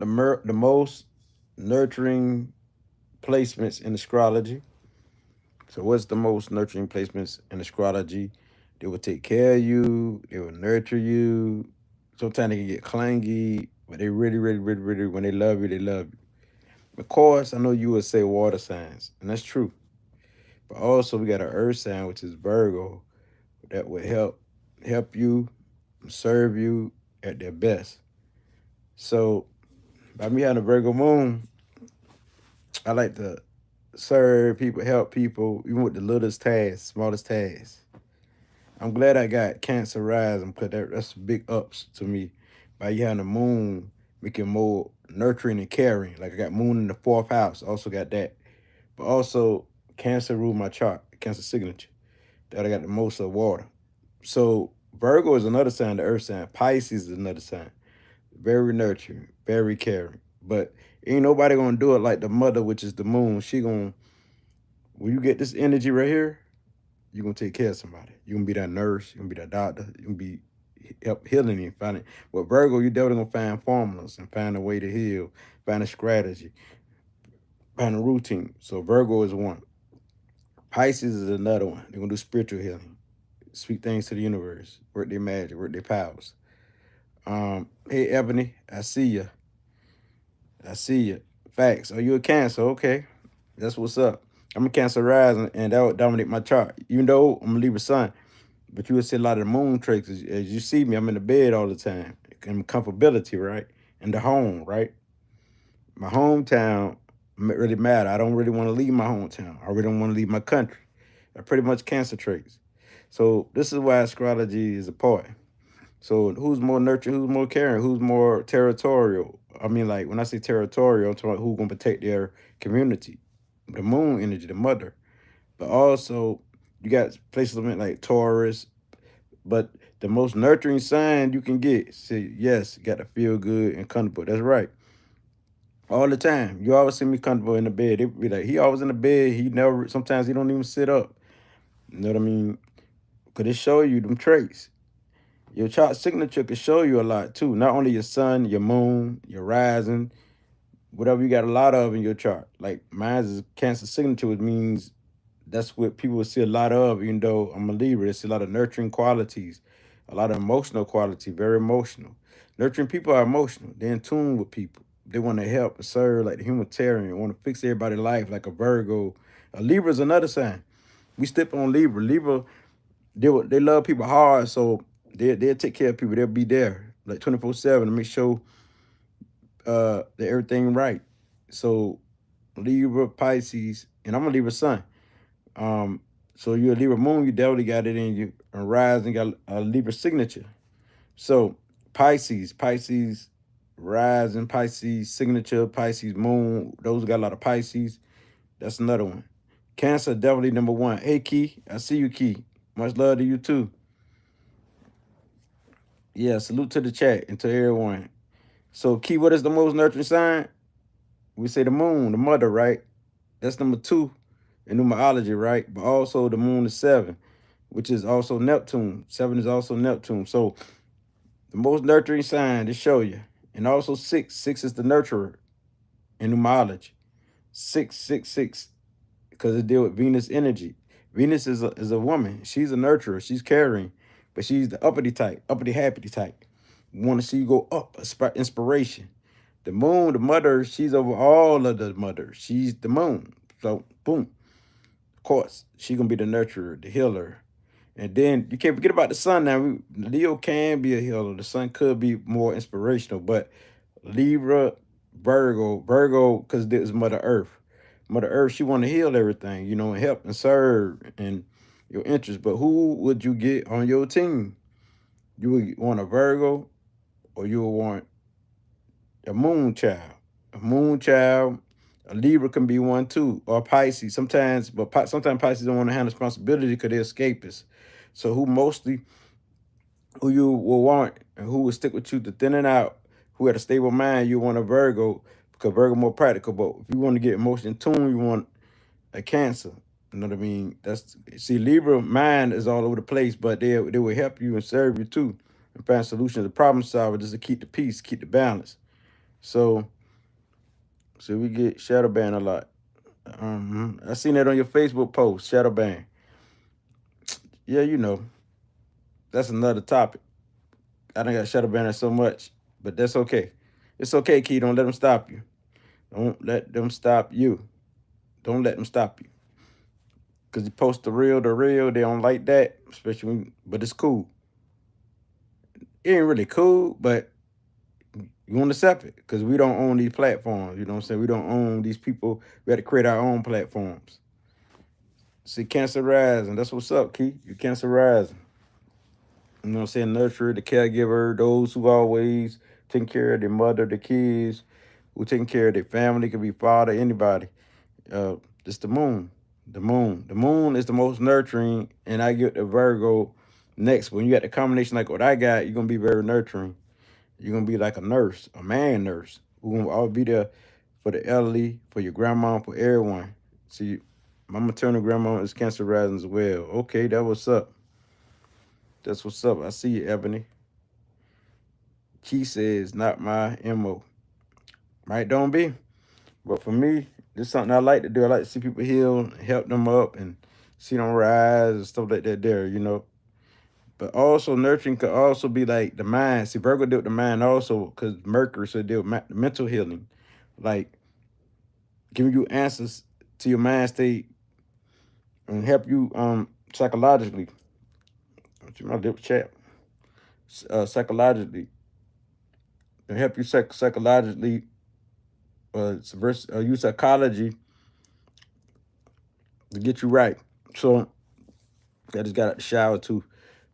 the most nurturing placements in astrology. So what's the most nurturing placements in astrology? They will take care of you. They will nurture you. Sometimes they can get clingy, but they really, when they love you, they love you. Of course, I know you would say water signs, and that's true. But also we got an earth sign, which is Virgo, that would help you, serve you at their best. So by me having a Virgo moon, I like to serve people, help people, even with the littlest tasks, smallest tasks. I'm glad I got Cancer rising because that's big ups to me. By you having the moon, making more nurturing and caring. Like I got moon in the fourth house, also got that. But also Cancer ruled my chart, Cancer signature. That I got the most of water. So Virgo is another sign, the earth sign. Pisces is another sign. Very nurturing, very caring. But ain't nobody gonna do it like the mother, which is the moon. She gonna when you get this energy right here, you're gonna take care of somebody. You're gonna be that nurse, you're gonna be that doctor, you're gonna be help healing and finding. With Virgo, you definitely gonna find formulas and find a way to heal, find a strategy, find a routine. So Virgo is one. Pisces is another one. They're gonna do spiritual healing, speak things to the universe, work their magic, work their powers. Hey Ebony, I see you. I see you. Facts. Are you a Cancer? Okay, that's what's up. I'm a Cancer rising, and that would dominate my chart. Even though I'm a Libra sun, but you would see a lot of the moon traits. As you see me, I'm in the bed all the time. And comfortability, right? In the home, right? My hometown really matter. I don't really want to leave my hometown. I really don't want to leave my country. I pretty much Cancer traits. So this is why astrology is important. So who's more nurturing, who's more caring, who's more territorial? I mean, like when I say territorial, I'm talking about who's gonna protect their community. The moon energy, the mother. But also you got places like Taurus, but the most nurturing sign you can get, say yes, got to feel good and comfortable. That's right. All the time. You always see me comfortable in the bed. They be like, he always in the bed. He never sometimes he don't even sit up. You know what I mean? Cause it show you them traits. Your chart signature can show you a lot too. Not only your sun, your moon, your rising, whatever you got a lot of in your chart. Like mine is Cancer signature, which means that's what people will see a lot of, even though I'm a Libra. They see a lot of nurturing qualities, a lot of emotional quality, very emotional. Nurturing people are emotional. They're in tune with people. They want to help and serve like the humanitarian, want to fix everybody's life like a Virgo. A Libra is another sign. We step on Libra. Libra, they love people hard, so they'll take care of people. They'll be there like 24/7 to make sure that everything right. So Libra, Pisces, and I'm a Libra sun. Um, so you're a Libra moon, you definitely got it in you. And rising got a Libra signature. So Pisces, rising, Pisces signature, Pisces moon. Those got a lot of Pisces. That's another one. Cancer definitely number one. Hey Key, I see you, Key. Much love to you too. Yeah, salute to the chat and to everyone. So Key, what is the most nurturing sign? We say the moon, the mother, right? That's number two in numerology, right? But also the moon is seven, which is also Neptune. Seven is also Neptune. So the most nurturing sign to show you. And also six. Six is the nurturer in numerology. 666, because it deal with Venus energy. Venus is a woman. She's a nurturer. She's caring. But she's the uppity type, uppity happy type. We want to see you go up, inspiration. The moon, the mother, she's over all of the mothers. She's the moon. So boom. Of course, she gonna be the nurturer, the healer. And then you can't forget about the sun. Now, Leo can be a healer. The sun could be more inspirational, but Libra, Virgo, because there's Mother Earth. Mother Earth, she want to heal everything, and help and serve and your interests. But who would you get on your team? You would want a Virgo, or you would want a moon child. A moon child, a Libra can be one too, or Pisces. Sometimes Pisces don't want to handle responsibility because they're escapists. So who you will want and who will stick with you to thin and out, who had a stable mind, you want a Virgo because Virgo more practical. But if you want to get emotion in tune, you want a Cancer. You know what I mean? Libra mind is all over the place, but they will help you and serve you too and find solutions to problem solve just to keep the peace, keep the balance. So we get shadow banned a lot. I seen that on your Facebook post, shadow ban. Yeah, that's another topic. I done got shadow banned so much, but that's okay. It's okay, Key. Don't let them stop you. Don't let them stop you. Don't let them stop you. Cause you post the real, they don't like that, especially but it's cool. It ain't really cool, but you want to accept it because we don't own these platforms. You know what I'm saying? We don't own these people. We had to create our own platforms. See, Cancer Rising. That's what's up, Key. You Cancer Rising. You know what I'm saying? Nurture the caregiver, those who always taking care of their mother, the kids, who taking care of their family, could be father, anybody. It's the moon. The moon. The moon is the most nurturing, and I get the Virgo next. When you got the combination like what I got, you're gonna be very nurturing. You're gonna be like a nurse, a man nurse, who gonna always be there for the elderly, for your grandma, for everyone. See, my maternal grandma is Cancer rising as well. Okay, that what's up. That's what's up. I see you, Ebony. Key says, not my MO. Right, don't be. But for me, this is something I like to do. I like to see people heal, help them up, and see them rise and stuff like that there. But also nurturing could also be like the mind. See, Virgo deal with the mind also because Mercury, so deal with mental healing. Like giving you answers to your mind state and help you psychologically. My lip chat. Psychologically. And help you psychologically use psychology to get you right. So I just got out the shower too.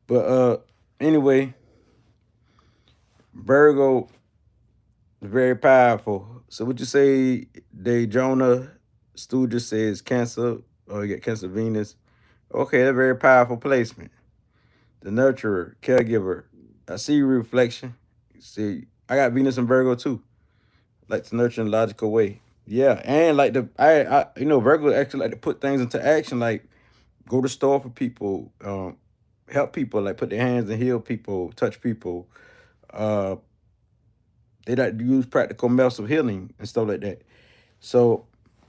But anyway, Virgo is very powerful. So would you say they Jonah Stu just says Cancer, or you get Cancer Venus? Okay, that's a very powerful placement. The nurturer, caregiver. I see your reflection. See, I got Venus and Virgo too. Like to nurture in a logical way. Yeah, and like Virgo actually like to put things into action, like go to store for people, help people, like put their hands and heal people, touch people. Uh, they like to use practical methods of healing and stuff like that. So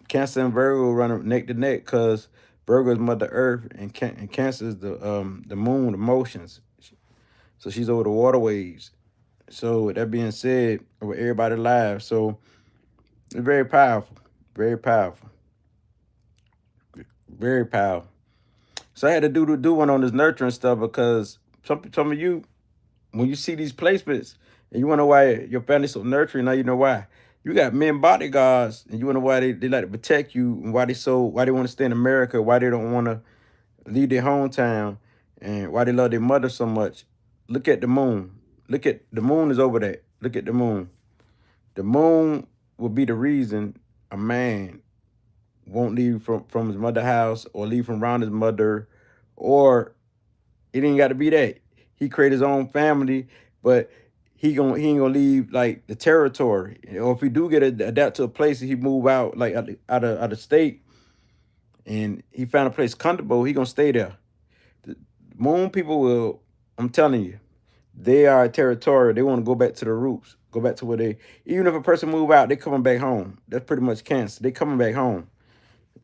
Cancer and Virgo run neck to neck because Virgo is Mother Earth and Cancer is the moon, emotions. So she's over the waterways. So with that being said, over everybody's lives. So it's very powerful. Very powerful. Very powerful. So I had to do one on this nurturing stuff because some of you, when you see these placements and you wonder why your family's so nurturing, now you know why. You got men bodyguards and you wonder why they like to protect you and why they want to stay in America, why they don't want to leave their hometown, and why they love their mother so much. Look at the moon. Look at the moon is over there. Look at the moon. The moon will be the reason a man won't leave from his mother's house or leave from around his mother, or it ain't got to be that. He create his own family, but he ain't gonna leave like the territory. Or if he do get adapt to a place, he move out like out of state, and he found a place comfortable, he gonna stay there. The moon people will. I'm telling you, they are territorial. They want to go back to the roots, go back to where they. Even if a person move out, they coming back home. That's pretty much Cancer. They coming back home.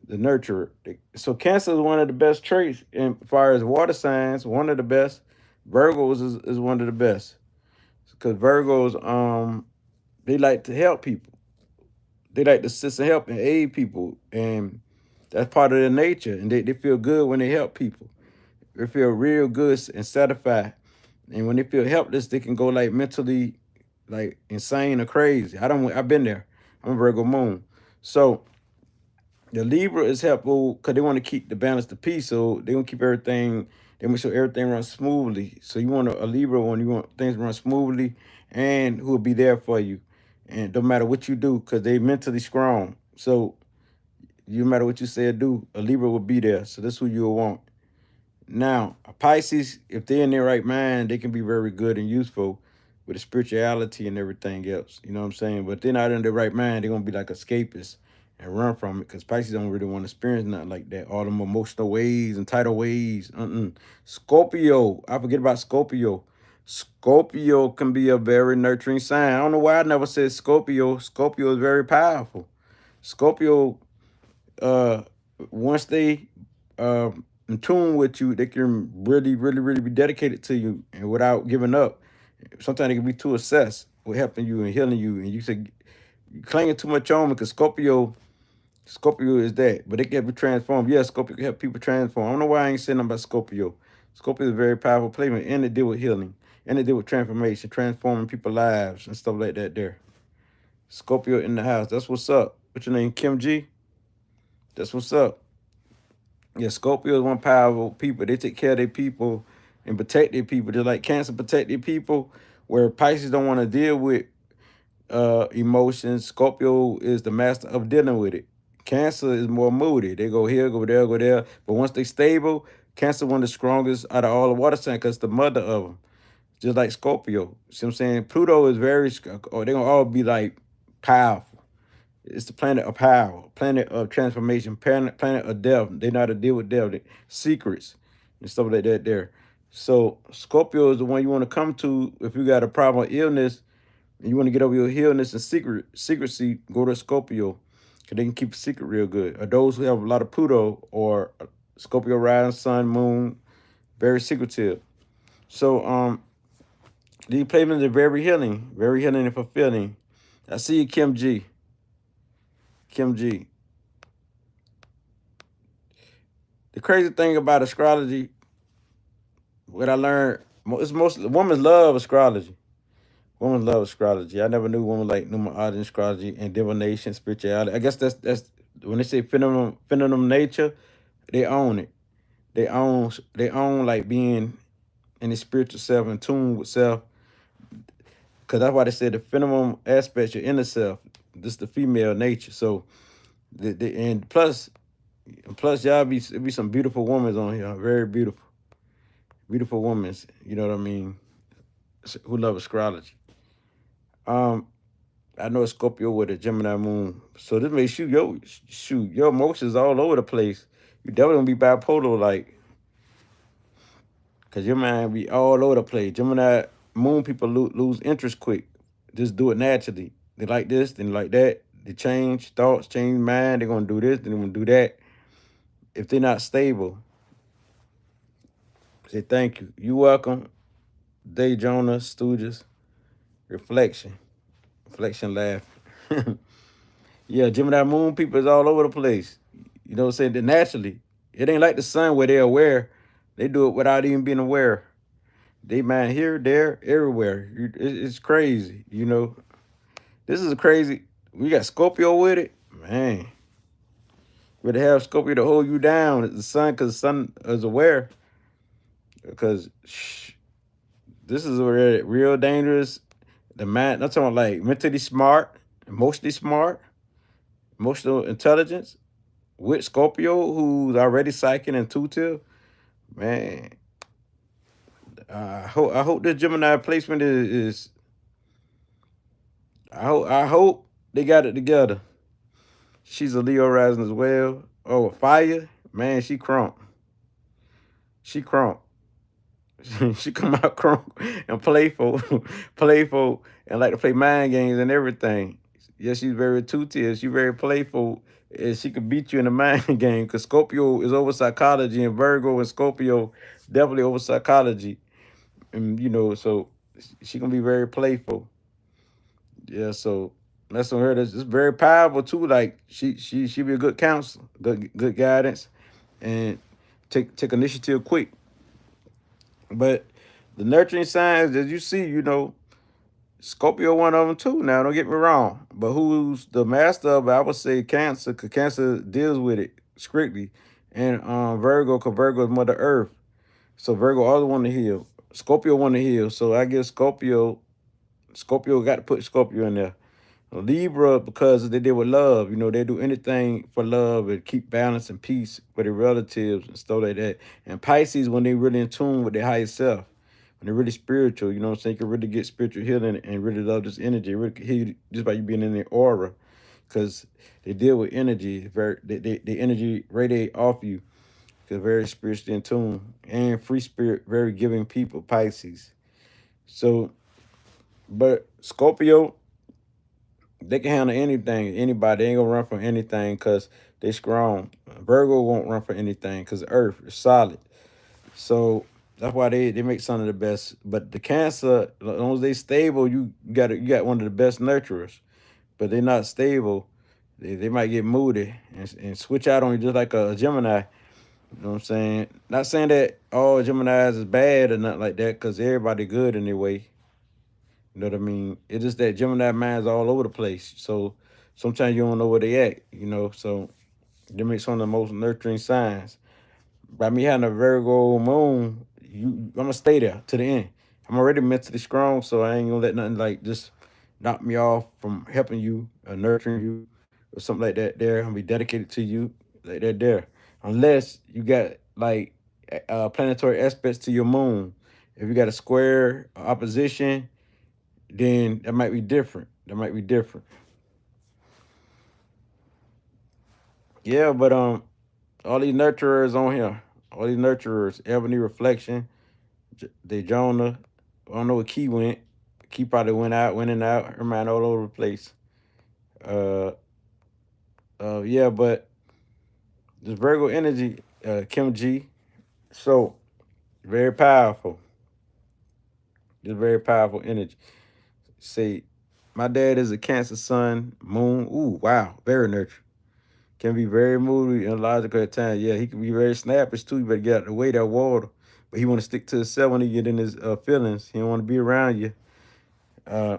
The nurturer. So Cancer is one of the best traits as far as water signs. One of the best. Virgos is one of the best because Virgos they like to help people. They like to assist and help and aid people, and that's part of their nature. And they feel good when they help people. They feel real good and satisfied. And when they feel helpless, they can go like mentally like insane or crazy. I've been there. I'm a Virgo moon. So the Libra is helpful because they want to keep the balance to peace. So they want to keep everything, they make sure everything runs smoothly. So you want a Libra when you want things to run smoothly and who will be there for you. And don't matter what you do because they mentally strong. So no matter what you say or do, a Libra will be there. So that's who you'll want. Now, a Pisces, if they're in their right mind, they can be very good and useful with the spirituality and everything else. You know what I'm saying? But they're not in their right mind, they're going to be like escapists and run from it because Pisces don't really want to experience nothing like that. All them emotional ways and tidal ways. Scorpio, I forget about Scorpio. Scorpio can be a very nurturing sign. I don't know why I never said Scorpio. Scorpio is very powerful. Scorpio, uh, once they in tune with you, they can really, really, really be dedicated to you and without giving up. Sometimes they can be too obsessed with helping you and healing you, and you say you clinging too much on because Scorpio is that, but it can be transformed. Yeah, Scorpio can help people transform. I don't know why I ain't saying nothing about Scorpio. Scorpio is a very powerful placement, and it deal with healing, and it deal with transformation, transforming people's lives and stuff like that. There, Scorpio in the house. That's what's up. What's your name, Kim G? That's what's up. Yeah, Scorpio is one powerful people. They take care of their people and protect their people. They're like Cancer protect their people, where Pisces don't want to deal with emotions. Scorpio is the master of dealing with it. Cancer is more moody. They go here, go there, go there. But once they stable, Cancer one of the strongest out of all the water signs because the mother of them. Just like Scorpio. See what I'm saying? Pluto is very, or they're going to all be like powerful. It's the planet of power, planet of transformation, planet of death. They know how to deal with death, secrets, and stuff like that there. So Scorpio is the one you want to come to if you got a problem or illness and you want to get over your illness and secrecy, go to Scorpio. Because they can keep a secret real good. Or those who have a lot of Pluto or Scorpio rising, sun, moon, very secretive. So these placements are very healing and fulfilling. I see you, Kim G. Kim G. The crazy thing about astrology, what I learned, it's mostly women love astrology. Women love astrology. I never knew women like numerology, astrology, and divination, spirituality. I guess that's when they say feminine nature, they own it. They own like being in the spiritual self, in tune with self. Cause that's why they say the feminine aspect, your inner self. This is the female nature. So and plus y'all be some beautiful women on here. Very beautiful. Beautiful women. You know what I mean? Who love astrology. Um, I know it's Scorpio with a Gemini moon. So this makes you your emotions all over the place. You definitely gonna be bipolar like, cause your mind be all over the place. Gemini moon people lose interest quick. Just do it naturally. They like this, then like that. They change thoughts, change mind. They're gonna do this, then they're gonna do that. If they're not stable, say thank you. You welcome. Day Jonah, Stooges, reflection. Reflection laugh. Yeah, Gemini moon people is all over the place. You know what I'm saying? They naturally. It ain't like the sun where they're aware. They do it without even being aware. They mind here, there, everywhere. It's crazy, you know. This is crazy. We got Scorpio with it. Man, we to have Scorpio to hold you down. The sun, because the sun is aware. Because this is where real dangerous. The man, I'm talking about like mentally smart, emotional intelligence with Scorpio, who's already psychic and intuitive. Man, I hope this Gemini placement is I hope they got it together. She's a Leo rising as well. Oh, fire, man, she crunk. She crunk. She come out crunk and playful, playful, and like to play mind games and everything. Yeah, she's very intuitive. She's very playful, and she could beat you in a mind game. Cause Scorpio is over psychology, and Virgo and Scorpio definitely over psychology. And so she gonna be very playful. Yeah, so that's on her. That's it's very powerful too. Like she be a good counselor, good guidance, and take initiative quick. But the nurturing signs that you see, Scorpio one of them too. Now, don't get me wrong, but who's the master of it? I would say Cancer, because Cancer deals with it strictly, and Virgo, because Virgo is Mother Earth. So Virgo always want to heal. Scorpio want to heal. So I guess Scorpio got to put Scorpio in there. Libra, because they deal with love. They do anything for love and keep balance and peace with their relatives and stuff like that. And Pisces, when they really in tune with their higher self, when they're really spiritual, you know what I'm saying? You can really get spiritual healing and really love this energy. It really can heal you just by you being in their aura, because they deal with energy. The energy radiate off you because very spiritually in tune and free spirit, very giving people, Pisces. So, but Scorpio, they can handle anything, anybody. They ain't gonna run from anything because they strong. Virgo won't run for anything because Earth is solid. So that's why they make some of the best. But the Cancer, as long as they stable, you got one of the best nurturers. But they're not stable. They might get moody and switch out on you just like a Gemini. You know what I'm saying? Not saying that all Geminis is bad or nothing like that, because everybody good in their way. You know what I mean? It's just that Gemini minds all over the place. So sometimes you don't know where they at, you know. So they make some of the most nurturing signs. By me having a Virgo moon, I'm gonna stay there to the end. I'm already mentally strong, so I ain't gonna let nothing like just knock me off from helping you or nurturing you or something like that. There, I'm gonna be dedicated to you like that. There, unless you got like planetary aspects to your moon. If you got a square opposition, then that might be different. That might be different. Yeah, but all these nurturers on here, all these nurturers, Ebony Reflection, they Jonah. I don't know where Key went. Key probably went in and out. Her mind all over the place. Uh, yeah, but this Virgo energy, Kim G, so very powerful. Just very powerful energy. Say, my dad is a Cancer Sun, Moon. Ooh, wow, very nurturing. Can be very moody and logical at times. Yeah, he can be very snappish too. You better get out of the way that water. But he want to stick to himself when he get in his feelings. He don't want to be around you. Uh,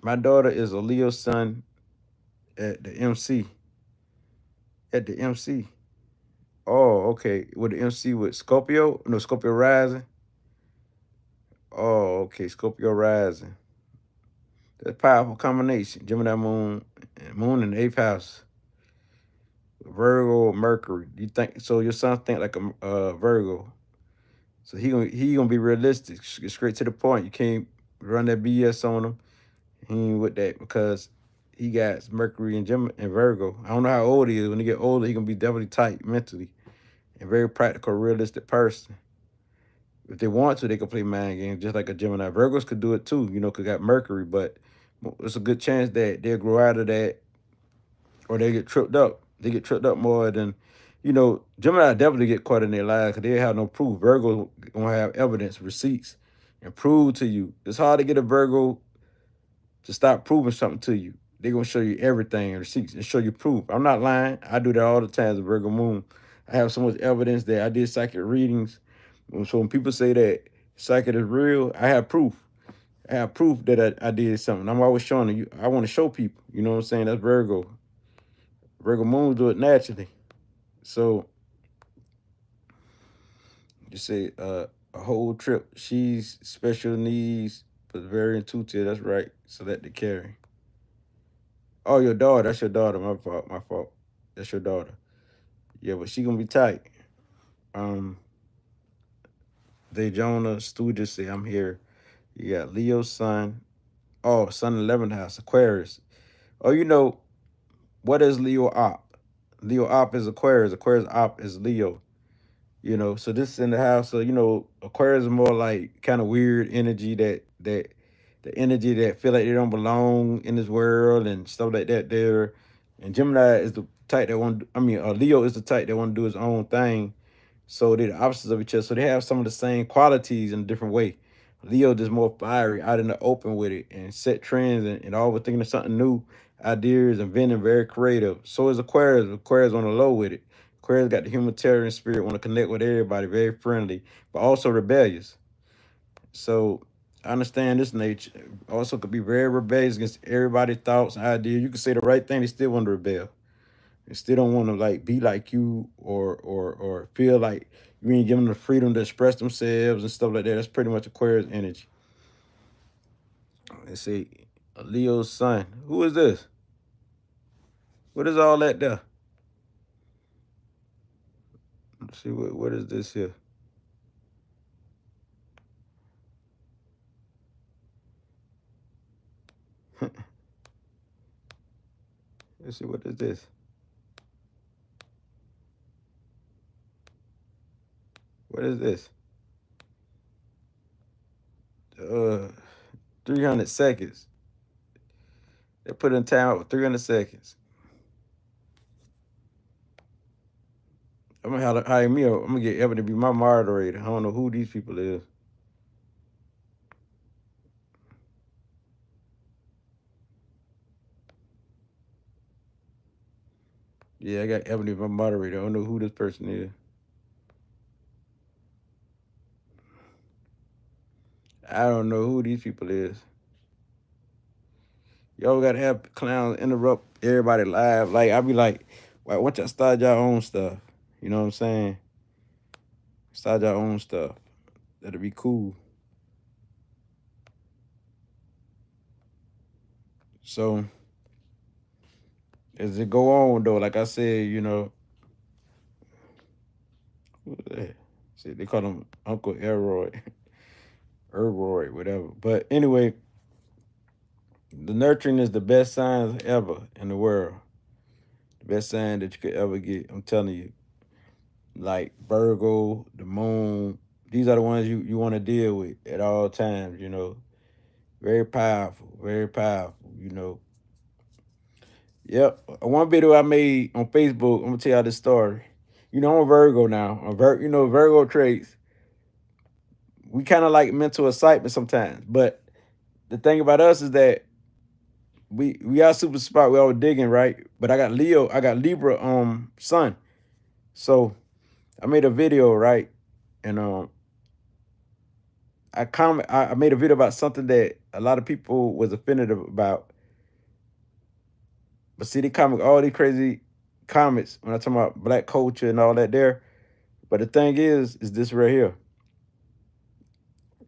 my daughter is a Leo sun at the MC. At the MC. Oh, okay. With the MC with Scorpio? No, Scorpio rising. Oh, okay. Scorpio rising. That's a powerful combination. Gemini moon and moon in the eighth house. Virgo, Mercury. You think so? Your son think like a Virgo. So he gonna be realistic, get straight to the point. You can't run that BS on him. He ain't with that because he got Mercury and Gemini and Virgo. I don't know how old he is. When he get older, he gonna be definitely tight mentally and very practical, realistic person. If they want to, they can play mind games just like a Gemini. Virgos could do it too, you know, cause got Mercury, but it's a good chance that they'll grow out of that or they get tripped up. They get tripped up more than, you know, Gemini definitely get caught in their lies because they have no proof. Virgo gonna have evidence, receipts, and prove to you. It's hard to get a Virgo to stop proving something to you. They're gonna show you everything, receipts, and show you proof. I'm not lying. I do that all the time as a Virgo moon. I have so much evidence that I did psychic readings. So when people say that psychic is real, I have proof. I have proof that I did something. I'm always showing you. I want to show people. You know what I'm saying? That's Virgo. Virgo moons do it naturally. So you say a whole trip. She's special needs, but very intuitive. That's right. So that they carry. Oh, your daughter. That's your daughter. My fault. My fault. That's your daughter. Yeah, but she gonna be tight. Um, they Jonah Stu just say I'm here. You got Leo Sun. Oh, Sun 11th house Aquarius. Oh, you know what is Leo Op? Leo Op is Aquarius. Aquarius Op is Leo. You know, so this is in the house. So you know, Aquarius is more like kind of weird energy that the energy that feel like they don't belong in this world and stuff like that. There, and Gemini is the type that want. I mean, Leo is the type that want to do his own thing. So they're the opposites of each other. So they have some of the same qualities in a different way. Leo just more fiery, out in the open with it, and set trends and always thinking of something new, ideas, inventing, very creative. So is Aquarius. Aquarius on the low with it. Aquarius got the humanitarian spirit, want to connect with everybody, very friendly, but also rebellious. So I understand this nature. Also could be very rebellious against everybody's thoughts and ideas. You can say the right thing, they still want to rebel. They still don't want to like be like you or feel like you ain't giving them the freedom to express themselves and stuff like that. That's pretty much Aquarius energy. Let's see. Leo's son. Who is this? What is all that there? Let's see what is this here? Let's see what is this? What is this? 300 seconds. They put in time with 300 seconds. I'm gonna hire me. I'm gonna get Evan to be my moderator. I don't know who these people is. Yeah, I got Evan to be my moderator. I don't know who this person is. I don't know who these people is. Y'all gotta have clowns interrupt everybody live. Like I be like, why don't y'all start your own stuff? You know what I'm saying? Start your own stuff. That'll be cool. So as it go on though, like I said, you know, who was that? See, they call him Uncle Elroy, Elroy, whatever. But anyway, the nurturing is the best signs ever in the world. The best sign that you could ever get. I'm telling you. Like Virgo, the moon, these are the ones you want to deal with at all times, you know. Very powerful, very powerful, you know. Yep. One video I made on Facebook, I'm gonna tell y'all this story. You know, I'm a Virgo now. You know, Virgo traits. We kind of like mental excitement sometimes, but the thing about us is that we are super smart. We all digging, right? But I got Libra sun. So I made a video, right? And I made a video about something that a lot of people was offended about. But see, they comment all these crazy comments when I talk about black culture and all that there. But the thing is this right here.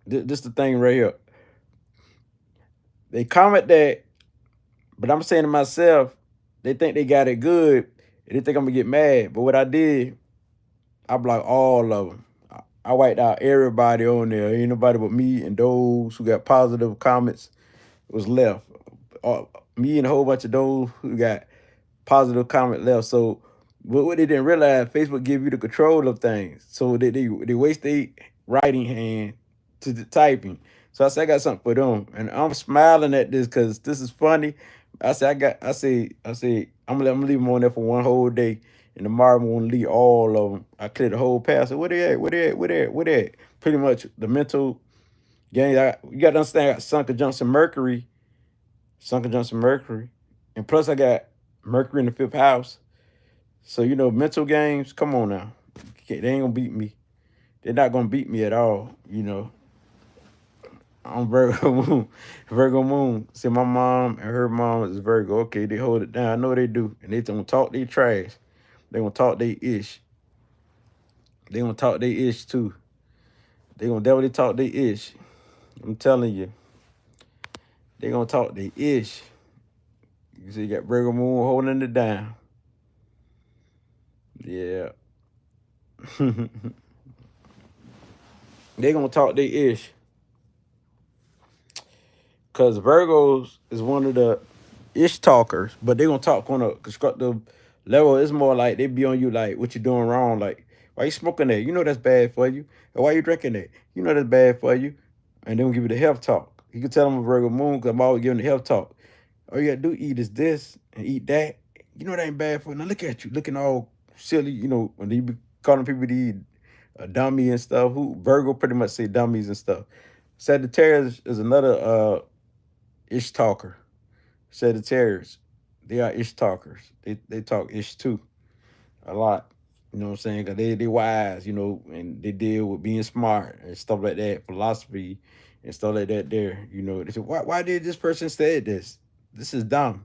This the thing right here. They comment that, but I'm saying to myself, they think they got it good, and they think I'm gonna get mad. But what I did, I blocked all of them. I wiped out everybody on there. Ain't nobody but me and those who got positive comments was left. Me and a whole bunch of those who got positive comment left. So what they didn't realize, Facebook give you the control of things. So they waste their writing hand to the typing. So I said I got something for them. And I'm smiling at this because this is funny. I'm gonna leave them on there for one whole day. And tomorrow I'm gonna leave all of them. I clear the whole pass. So where they at? Where they at? Where they at? Where they at? Pretty much the mental game. You gotta understand I got Sun conjunction Mercury. Sun conjunction Mercury. And plus I got Mercury in the 5th house. So, you know, mental games, come on now. They ain't gonna beat me. They're not gonna beat me at all, you know. I'm Virgo Moon. Virgo Moon. See, my mom and her mom is Virgo. Okay, they hold it down. I know they do. And they gonna talk they trash. They gonna talk they ish. They gonna talk they ish too. They gonna definitely talk they ish. I'm telling you. They gonna talk they ish. You see, you got Virgo Moon holding it down. Yeah. They gonna talk they ish. Cause Virgos is one of the ish talkers, but they gonna talk on a constructive level. It's more like they be on you like what you doing wrong. Like, why you smoking that? You know that's bad for you. Or why you drinking that? You know that's bad for you. And they gonna give you the health talk. You can tell them a Virgo moon because I'm always giving the health talk. All you gotta do eat is this and eat that. You know that ain't bad for you. Now look at you, looking all silly, you know, when you be calling people to eat a dummy and stuff. Who Virgo pretty much say dummies and stuff. Sagittarius is another ish talker. Sagittarius, they are ish talkers. They talk ish too a lot. You know what I'm saying? Cause they wise, you know, and they deal with being smart and stuff like that, philosophy and stuff like that. There, you know, they say, why did this person say this? This is dumb.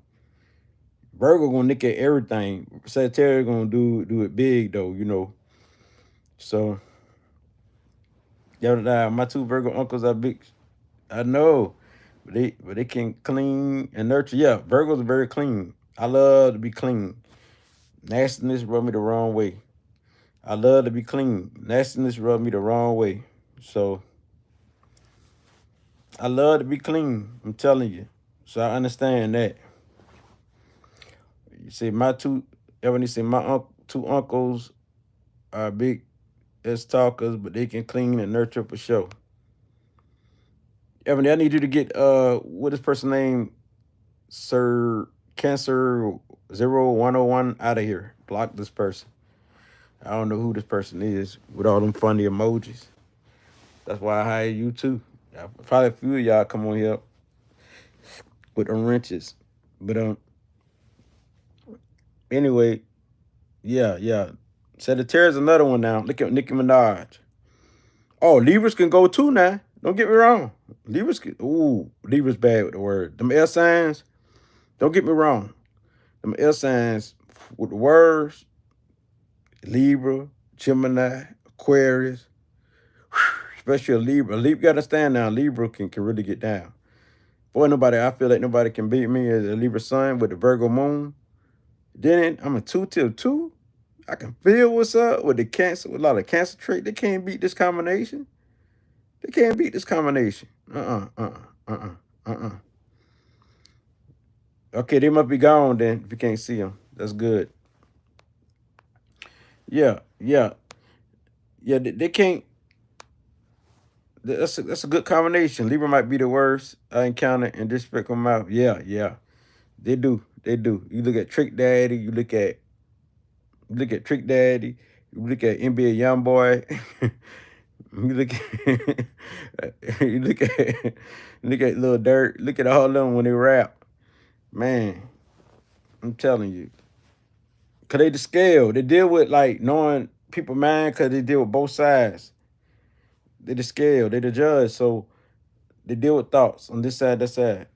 Virgo gonna nick at everything. Sagittarius gonna do it big though, you know. So yeah, my two Virgo uncles are big. I know. But they can clean and nurture. Yeah, Virgos are very clean. I love to be clean. Nastiness rub me the wrong way. I love to be clean. Nastiness rub me the wrong way. So I love to be clean. I'm telling you. So I understand that. You see, my two, Ebony say my two uncles are big as talkers, but they can clean and nurture for sure. Ebony, I need you to get what is person name? Sir Cancer 0101 out of here. Block this person. I don't know who this person is with all them funny emojis. That's why I hired you too. Probably a few of y'all come on here with them wrenches. But anyway, yeah. Sagittarius another one now. Look at Nicki Minaj. Oh, Libras can go too now. Don't get me wrong. Libras bad with the word. Them air signs, don't get me wrong. Them air signs with the words, Libra, Gemini, Aquarius, especially a Libra. A Libra, you gotta understand now, Libra can really get down. Boy, I feel like nobody can beat me as a Libra sun with the Virgo moon. Then I'm a 2 till 2. I can feel what's up with the Cancer, with a lot of Cancer trait. They can't beat this combination. They can't beat this combination. Uh-uh. Okay, they must be gone then if you can't see them. That's good. Yeah. They can't. That's a good combination. Libra might be the worst I encountered in this spectrum mouth. Yeah. They do. You look at Trick Daddy. You look at Trick Daddy. You look at NBA YoungBoy. you look at you look at Lil Dirt. Look at all of them when they rap. Man, I'm telling you. Cause they the scale. They deal with like knowing people mind cause they deal with both sides. They the scale, they the judge. So they deal with thoughts on this side, that side.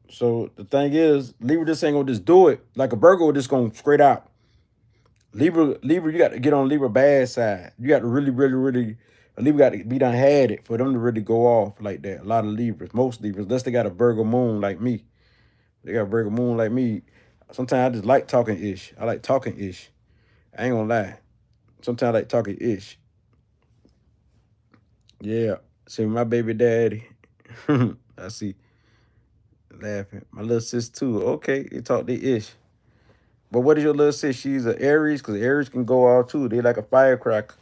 So the thing is, Libra just ain't gonna just do it. Like a Virgo just gonna straight out. Libra, you got to get on Libra bad side. You got to really, a Libra got to be done had it for them to really go off like that. A lot of Libras, most Libras, unless they got a Virgo moon like me. They got a Virgo moon like me. Sometimes I just like talking ish. I like talking ish. I ain't gonna lie. Sometimes I like talking ish. Yeah. See my baby daddy. I see laughing. My little sis too. Okay, they talk the ish. But what is your little sis? She's an Aries, because Aries can go all too. They like a firecracker.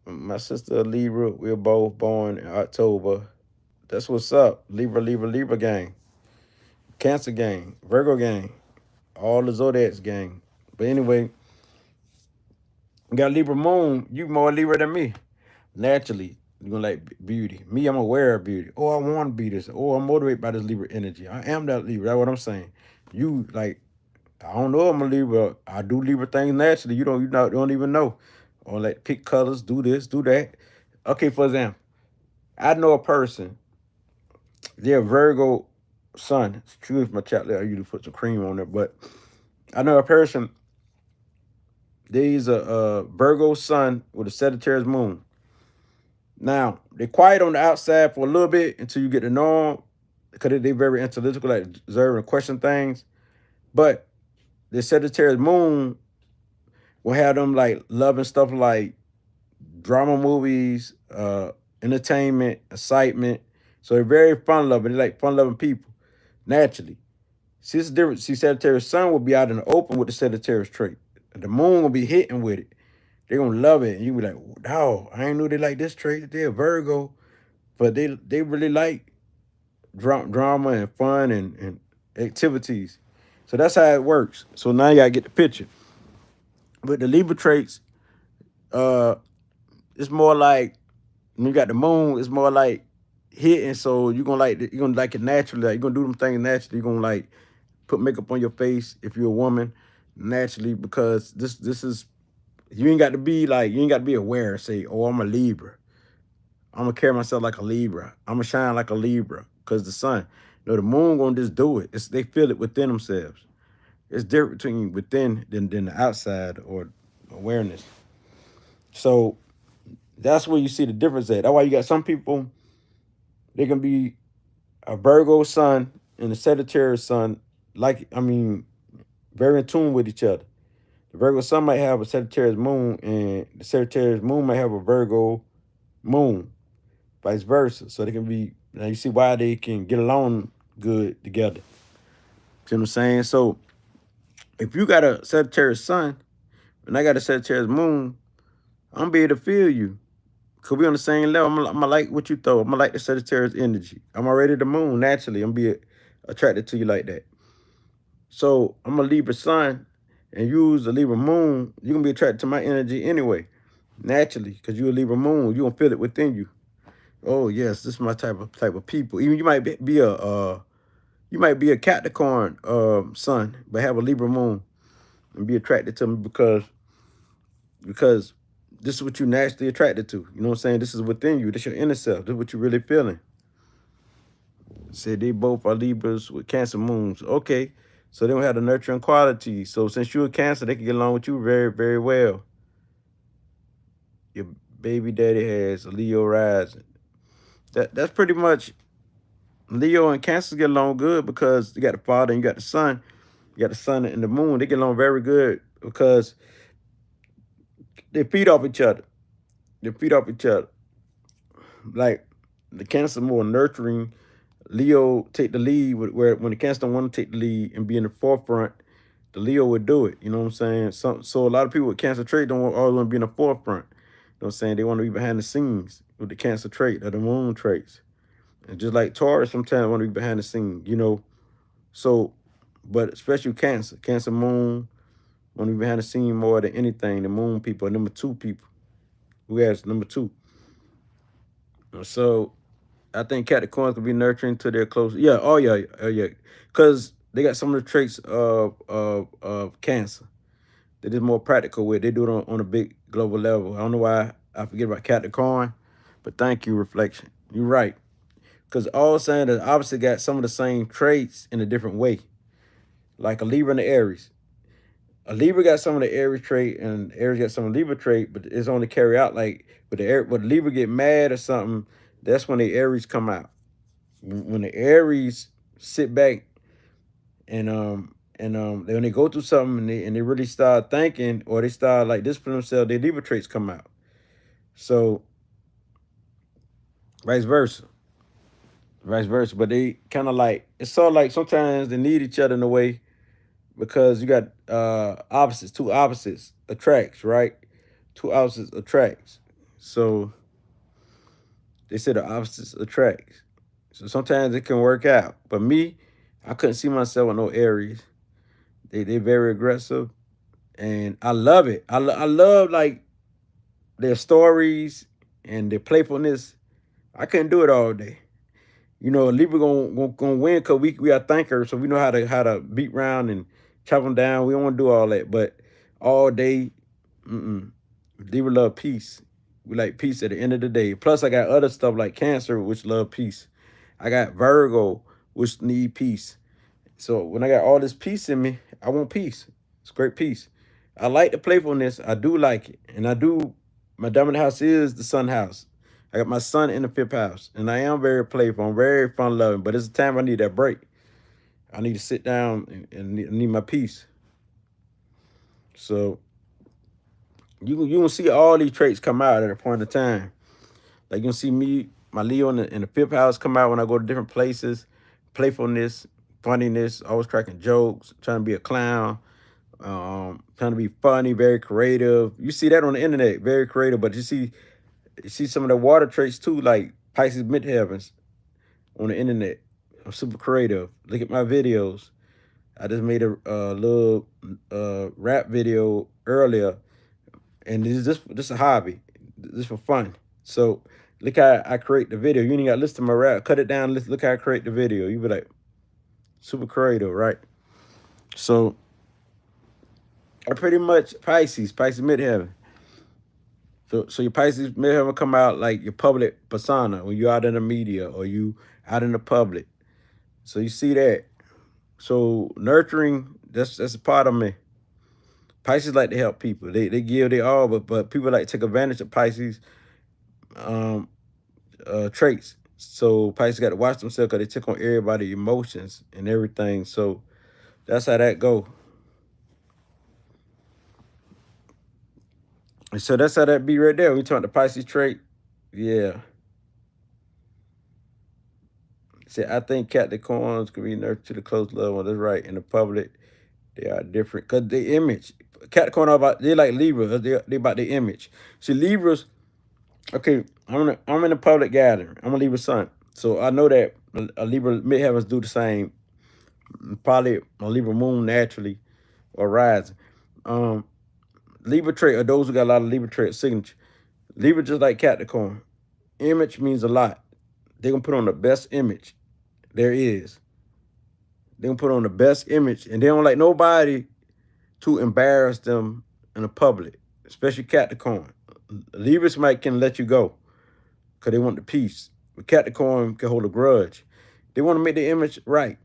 My sister a Libra. We're both born in October. That's what's up. Libra gang. Cancer gang. Virgo gang. All the Zodiacs gang. But anyway, you got Libra moon. You more Libra than me. Naturally, you're gonna like beauty. Me, I'm aware of beauty. Oh, I want to be this. Oh, I'm motivated by this Libra energy. I am that Libra. That's what I'm saying. You like, I don't know I'm a Libra. I do Libra things naturally. You don't even know. Or like pick colors, do this, do that. Okay, for example, I know a person, they're Virgo sun. Excuse my chocolate. I usually put some cream on it, but I know a person, they's a Virgo sun with a Sagittarius moon. Now, they're quiet on the outside for a little bit until you get to know them, because they're very analytical, like observe and question things. But the Sagittarius moon will have them like loving stuff like drama movies, entertainment, excitement. So they're very fun loving. They're like fun loving people, naturally. See, it's different. See, Sagittarius sun will be out in the open with the Sagittarius trait. The moon will be hitting with it. They're gonna love it. And you be like, oh, I ain't knew they like this trait. They're Virgo. But they really like drama and fun and activities. So that's how it works. So now you gotta get the picture. But the Libra traits, uh, it's more like when you got the moon, it's more like hitting. So you're gonna like it naturally. Like, you're gonna do them things naturally. You're gonna like put makeup on your face if you're a woman naturally, because this is, you ain't got to be like, you ain't got to be aware and say, oh, I'm a Libra. I'm gonna carry myself like a Libra. I'm gonna shine like a Libra because the sun. No, the moon gonna just do it. They feel it within themselves. It's different between within than the outside or awareness. So that's where you see the difference at. That's why you got some people, they can be a Virgo sun and a Sagittarius sun, like, I mean, very in tune with each other. The Virgo sun might have a Sagittarius moon, and the Sagittarius moon might have a Virgo moon, vice versa. So they can be, now you see why they can get along good together. See what I'm saying? So if you got a Sagittarius sun and I got a Sagittarius moon, I'm gonna be able to feel you. Cause we on the same level. I'm gonna like what you throw. I'm gonna like the Sagittarius energy. I'm already the moon naturally. I'm be attracted to you like that. So I'm a Libra sun, and use the Libra moon. You're gonna be attracted to my energy anyway, naturally, cause you're a Libra moon. You gonna feel it within you. Oh yes, this is my type of people. Even you might be you might be a Capricorn sun, but have a Libra moon and be attracted to me because this is what you naturally attracted to. You know what I'm saying? This is within you. This is your inner self. This is what you're really feeling. Said they both are Libras with Cancer moons. Okay, so they don't have the nurturing quality. So since you're a Cancer, they can get along with you very, very well. Your baby daddy has a Leo rising. That's pretty much Leo and Cancer get along good because you got the father and you got the son. You got the sun and the moon. They get along very good because they feed off each other. They feed off each other. Like the Cancer more nurturing. Leo take the lead where when the Cancer don't want to take the lead and be in the forefront, the Leo would do it. You know what I'm saying? So a lot of people with Cancer trait don't always want to be in the forefront. You know what I'm saying? They want to be behind the scenes with the Cancer trait or the moon traits. And just like Taurus, sometimes want to be behind the scenes, you know. So, but especially Cancer moon, want to be behind the scene more than anything. The moon people are number 2 people. Who has number 2? So I think Capricorns can be nurturing to their close. Yeah, oh yeah, because they got some of the traits of Cancer. They're just more practical with it. They do it on a big global level. I don't know why I forget about Capricorn, but thank you, reflection. You're right. Because all saying that obviously got some of the same traits in a different way. Like a Libra and the Aries. A Libra got some of the Aries trait and Aries got some of the Libra trait, but it's only carry out like when the Libra get mad or something, that's when the Aries come out. When the Aries sit back and when they go through something and they really start thinking or they start like disciplining themselves, their Libra traits come out. So vice versa. Vice versa. But they kind of like it's sort of like sometimes they need each other in a way because you got opposites, two opposites attracts, right? Two opposites attracts. So they say the opposites attracts. So sometimes it can work out. But me, I couldn't see myself with no Aries. They very aggressive, and I love it. I love like their stories and their playfulness. I couldn't do it all day. You know, Libra gonna win because we are thinkers, so we know how to beat around and chop them down. We don't want to do all that, but all day, Libra love peace. We like peace at the end of the day. Plus, I got other stuff like Cancer, which love peace. I got Virgo, which need peace. So when I got all this peace in me, I want peace. It's great peace. I like the playfulness. I do like it, and I do. My dominant house is the sun house. I got my son in the 5th house, and I am very playful. I'm very fun loving, but it's a time I need that break. I need to sit down and need my peace. So you gonna see all these traits come out at a point in time. Like you gonna see me, my Leo in the 5th house come out when I go to different places. Playfulness, funniness, always cracking jokes, trying to be a clown, trying to be funny, very creative. You see that on the internet, very creative. But you see some of the water traits too, like Pisces midheavens on the internet. I'm super creative. Look at my videos. I just made a little rap video earlier, and this is just a hobby, just for fun. So look how I create the video. You ain't got to listen to my rap. Cut it down. Look how I create the video. You be like, super creative, right? So I pretty much Pisces midheaven. So your Pisces midheaven come out like your public persona when you're out in the media or you out in the public. So you see that. So nurturing, that's a part of me. Pisces like to help people. They give they all, but people like to take advantage of Pisces traits. So Pisces got to watch themselves because they took on everybody's emotions and everything. So that's how that go. And so that's how that be right there. We talk the Pisces trait. Yeah. See, I think Capricorns can be nurtured to the close level. That's right. In the public, they are different because the image. Capricorn are about they like Libra. They about the image. See, Libras Okay, I'm in a public gathering. I'm a Libra sun, so I know that a Libra midheavens do the same. Probably a Libra moon naturally or rising. Um, Libra trait are those who got a lot of Libra trait signature. Libra just like Capricorn. Image means a lot. They're gonna put on the best image there is. They're gonna put on the best image, and they don't like nobody to embarrass them in the public, especially Capricorn. Libras might can let you go because they want the peace. But Capricorn can hold a grudge. They want to make the image right.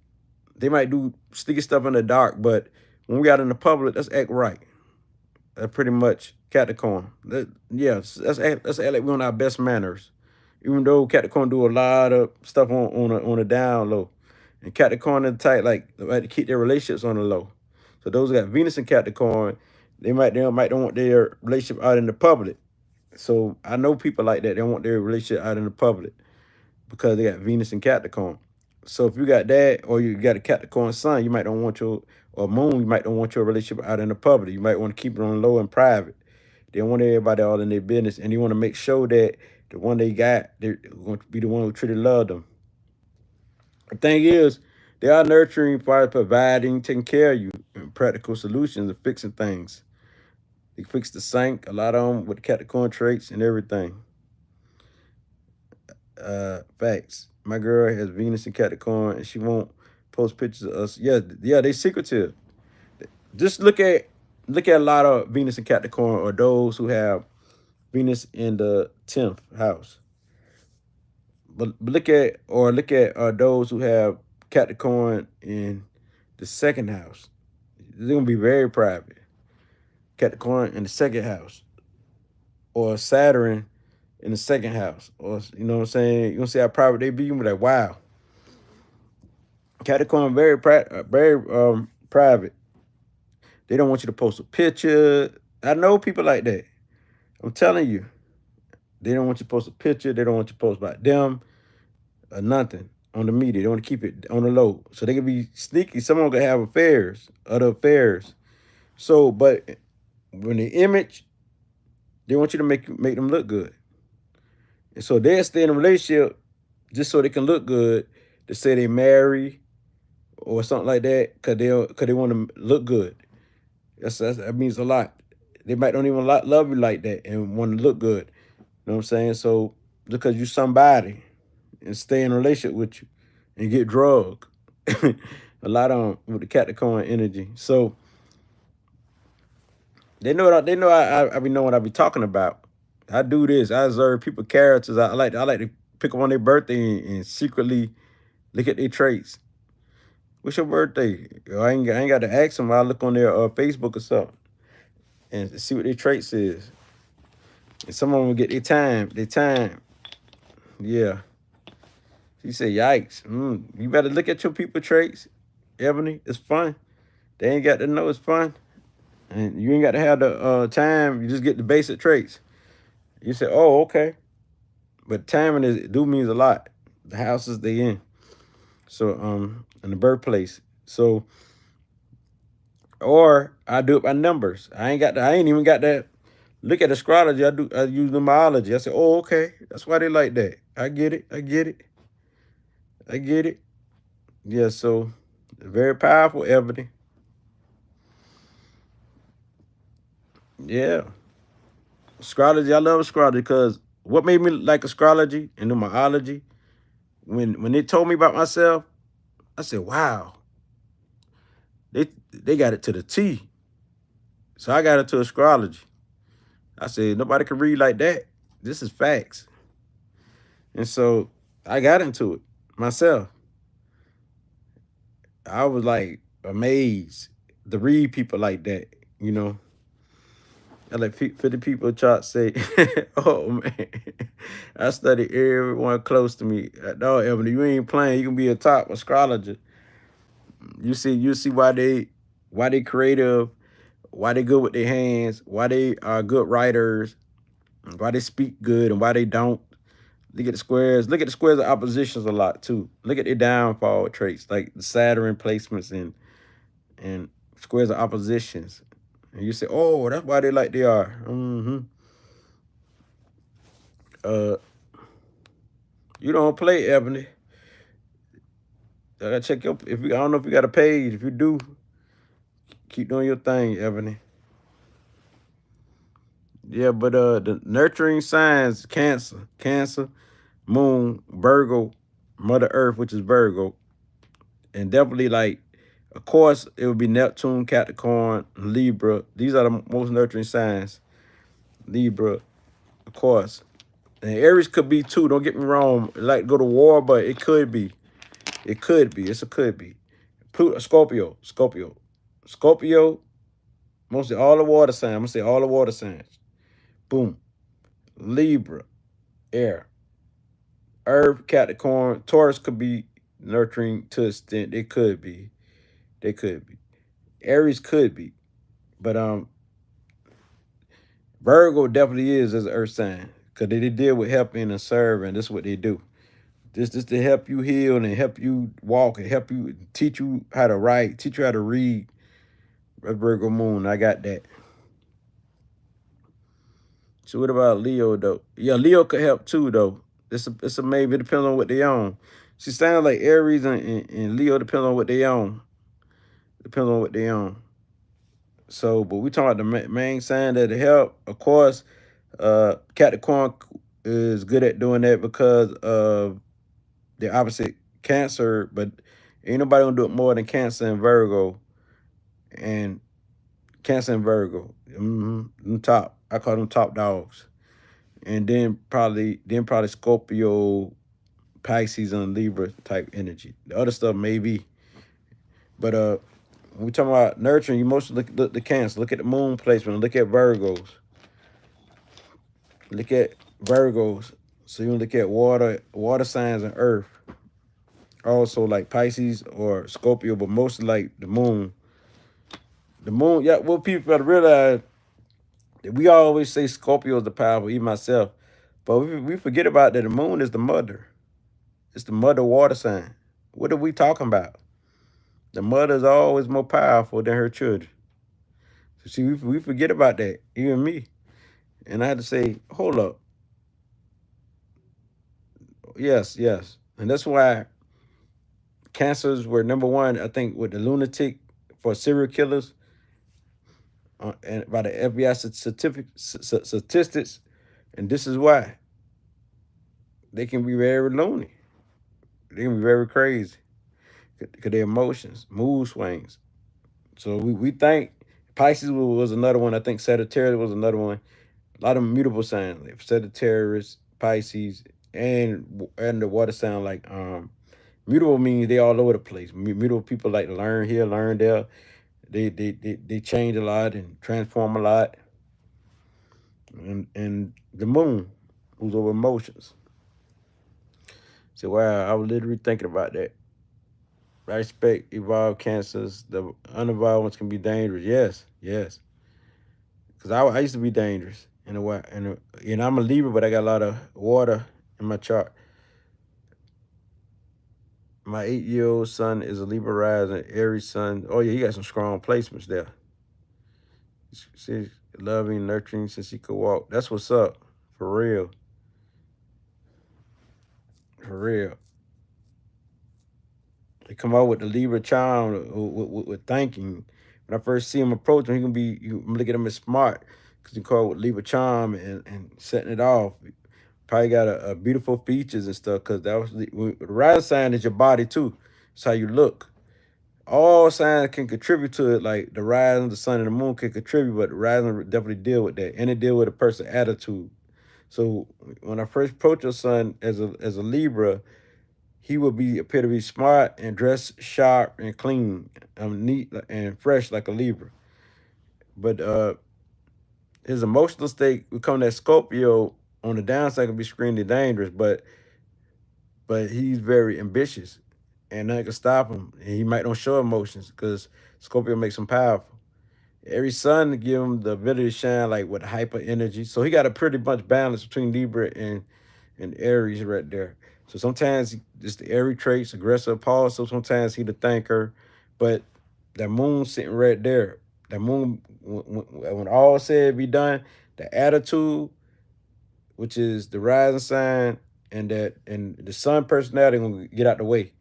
They might do sticky stuff in the dark, but when we out in the public, let's act right. That's pretty much Capricorn. Let's act like we're on our best manners. Even though Capricorn do a lot of stuff on a down low. And Capricorn is tight, like to keep their relationships on the low. So those who got Venus and Capricorn, they might don't want their relationship out in the public. So I know people like that. They don't want their relationship out in the public because they got Venus and Capricorn. So if you got that, or you got a Capricorn sun, you might don't want your or moon, you might don't want your relationship out in the public. You might want to keep it on low and private. They don't want everybody all in their business, and you want to make sure that the one they got, they're going to be the one who truly love them. The thing is, they are nurturing by providing, taking care of you, and practical solutions and fixing things. They fix the sink, a lot of them with the Capricorn traits and everything. Facts. My girl has Venus and Capricorn, and she won't post pictures of us. Yeah, they secretive. Just look at a lot of Venus and Capricorn, or those who have Venus in the 10th house. But look at those who have Capricorn in the second house. They're gonna be very private. Capricorn in the second house, or Saturn in the second house, or you know what I'm saying. You're gonna see how private they be. You be like, wow, Capricorn very private. They don't want you to post a picture. I know people like that. I'm telling you, they don't want you to post a picture. They don't want you to post about them or nothing on the media. They want to keep it on the low, so they can be sneaky. Someone can have affairs, other affairs. So, but when the image, they want you to make them look good, and so they'll stay in a relationship just so they can look good. To say they marry or something like that, cause they want to look good. That means a lot. They might don't even love you like that and want to look good. You know what I'm saying? So because you somebody and stay in a relationship with you and get drugged. A lot of them with the Capricorn energy. So they know I be knowing what I be talking about. I do this. I observe people characters. I like to pick up on their birthday and secretly look at their traits. What's your birthday? I ain't got to ask them. I look on their Facebook or something and see what their traits is. And some of them will get their time. Their time. Yeah. She said, yikes. You better look at your people traits, Ebony. It's fun. They ain't got to know it's fun. And you ain't got to have the time. You just get the basic traits. You say, oh, okay. But timing do means a lot. The houses they in. So, and the birthplace. So, or I do it by numbers. I ain't even got that. Look at astrology. I use numerology. I say, oh, okay. That's why they like that. I get it. I get it. I get it. Yeah, so very powerful, Ebony. Yeah. Astrology, I love astrology because what made me like astrology and numerology, when they told me about myself, I said, wow, they got it to the T. So I got into astrology. I said, nobody can read like that. This is facts. And so I got into it myself. I was like amazed to read people like that, you know. I let 50 people chart say, oh man, I study everyone close to me. No, Ebony, you ain't playing. You can be a top astrologer. You see why they creative, why they good with their hands, why they are good writers, why they speak good and why they don't. Look at the squares. Look at the squares of oppositions a lot too. Look at their downfall traits, like the Saturn placements and squares of oppositions. And you say, oh, that's why they like they are. Uh, you don't play, Ebony. I gotta check your. If you, I don't know if you got a page. If you do, keep doing your thing, Ebony. Yeah, but the nurturing signs: Cancer, Moon, Virgo, Mother Earth, which is Virgo, and definitely like, of course, it would be Neptune, Capricorn, Libra. These are the most nurturing signs. Libra, of course, and Aries could be too. Don't get me wrong. Like go to war, but it could be. It could be. It's a could be. Pluto, Scorpio. Mostly all the water signs. I'm gonna say all the water signs. Boom. Libra, air. Earth, Capricorn, Taurus could be nurturing to an extent. It could be. They could be. Aries could be. But Virgo definitely is as an earth sign. Because they deal with helping and serving. This is what they do. This to help you heal and help you walk and help you teach you how to write, teach you how to read. Virgo moon, I got that. So what about Leo though? Yeah, Leo could help too though. It's a maybe. It depends on what they own. She sounds like Aries and Leo depends on what they own. Depends on what they own. So, but we talking about the main sign that help. Of course, Capricorn is good at doing that because of the opposite Cancer, but ain't nobody gonna do it more than Cancer and Virgo. And Cancer and Virgo, them top. I call them top dogs. And then probably Scorpio, Pisces, and Libra type energy. The other stuff maybe, but when we talking about nurturing, you mostly look at the Cancer. Look at the moon placement. Look at Virgos. Look at Virgos. So you look at water signs, and Earth. Also like Pisces or Scorpio, but mostly like the moon. The moon, yeah. What people gotta realize that we always say Scorpio is the powerful, even myself, but we forget about that the moon is the mother. It's the mother water sign. What are we talking about? The mother is always more powerful than her children. So see, we forget about that, even me. And I had to say, hold up. Yes, yes. And that's why cancers were number one, I think, with the lunatic for serial killers and by the FBI statistics. And this is why they can be very loony. They can be very crazy because their emotions, mood swings. So we think Pisces was another one. I think Sagittarius was another one. A lot of mutable signs, like Sagittarius, Pisces, and the water sign like mutable means they all over the place. Mutable people like to learn here, learn there. They change a lot and transform a lot. And the moon, who's over emotions. So wow, I was literally thinking about that. I expect evolved cancers. The unevolved ones can be dangerous. Yes, yes. Because I used to be dangerous in a way. And I'm a Libra, but I got a lot of water in my chart. My 8-year-old son is a Libra rising, Aries son. Oh yeah, he got some strong placements there. She's loving, nurturing since he could walk. That's what's up. For real. For real. They come out with the Libra charm with thanking. When I first see him approach him, he can be, you look at him as smart because he call it with Libra charm and setting it off. Probably got a beautiful features and stuff because that was the rising sign is your body too. It's how you look. All signs can contribute to it, like the rising, the sun, and the moon can contribute, but the rising definitely deal with that, and it deal with a person's attitude. So when I first approached your son as a Libra, he would appear to be smart and dressed sharp and clean, neat and fresh like a Libra. But his emotional state become that Scorpio on the downside can be extremely dangerous, but he's very ambitious and nothing can stop him. And he might not show emotions because Scorpio makes him powerful. Every sun give him the ability to shine like with hyper energy. So he got a pretty much balance between Libra and Aries right there. So sometimes it's the Aries traits, aggressive, pause. So sometimes he the thinker, but that moon sitting right there. That moon, when all said be done, the attitude which is the rising sign, and the sun personality gonna get out the way.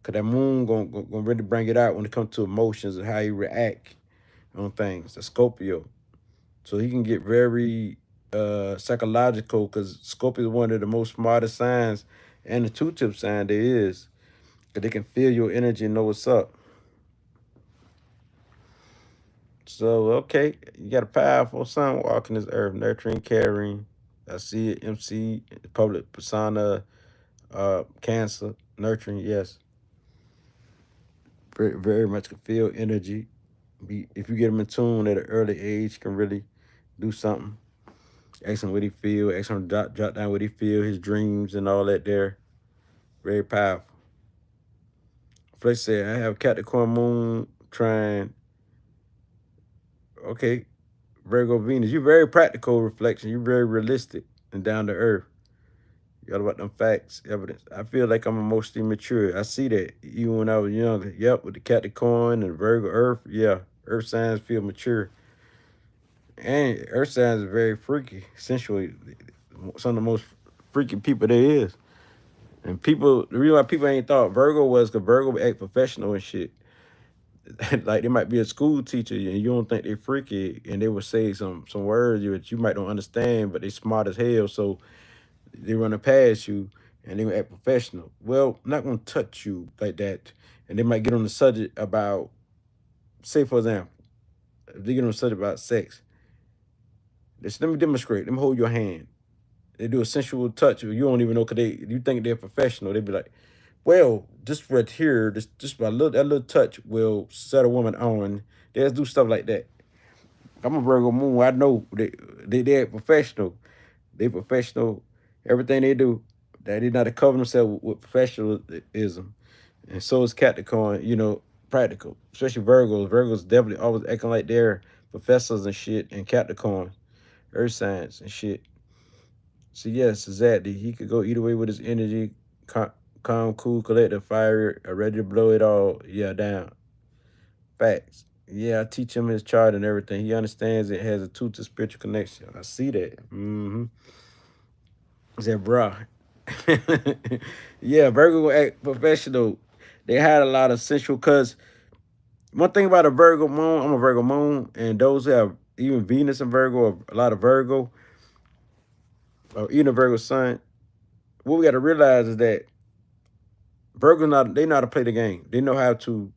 Cause that moon gonna really bring it out when it comes to emotions and how you react on things. The Scorpio. So he can get very psychological because Scorpio is one of the most smartest signs and the two-tip sign there is. Cause they can feel your energy and know what's up. So okay, you got a powerful sun walking this earth, nurturing, caring. I see it, MC, public persona, cancer, nurturing, yes. Very, very much can feel energy. If you get them in tune at an early age, can really do something. Ask him what he feel, ask him to jot down what he feel, his dreams and all that there. Very powerful. Flex said, I have Capricorn moon trying, okay, Virgo Venus. You're very practical reflection. You're very realistic and down to earth. You all about them facts, evidence. I feel like I'm emotionally mature. I see that even when I was younger. Yep, with the Capricorn and Virgo Earth. Yeah, Earth signs feel mature. And Earth signs are very freaky, sensually. Some of the most freaky people there is. And people, the reason why people ain't thought Virgo was because Virgo act professional and shit. Like they might be a school teacher and you don't think they freaky, and they would say some words that you might don't understand, but they smart as hell. So they running past you and they gonna act professional. Well, I'm not gonna touch you like that. And they might get on the subject about, say for example, if they get on the subject about sex, let me demonstrate. Let me hold your hand. They do a sensual touch. You don't even know because you think they're professional. They be like, well, just right here, just by that little touch will set a woman on. They just do stuff like that. I'm a Virgo moon. I know they're professional. They professional. Everything they do, they did not cover themselves with professionalism. And so is Capricorn, practical. Especially Virgos. Virgos definitely always acting like they're professors and shit, and Capricorn, earth science and shit. So yes, exactly. He could go either way with his energy, calm, cool, collected, fire, ready to blow it all. Yeah, down. Facts. Yeah, I teach him his chart and everything. He understands it has a two to spiritual connection. I see that. I said, bruh. Yeah, Virgo will act professional. They had a lot of sensual cause one thing about a Virgo moon, I'm a Virgo moon, and those who have even Venus and Virgo, or a lot of Virgo, or even a Virgo sun, what we got to realize is that they know how to play the game. They know how to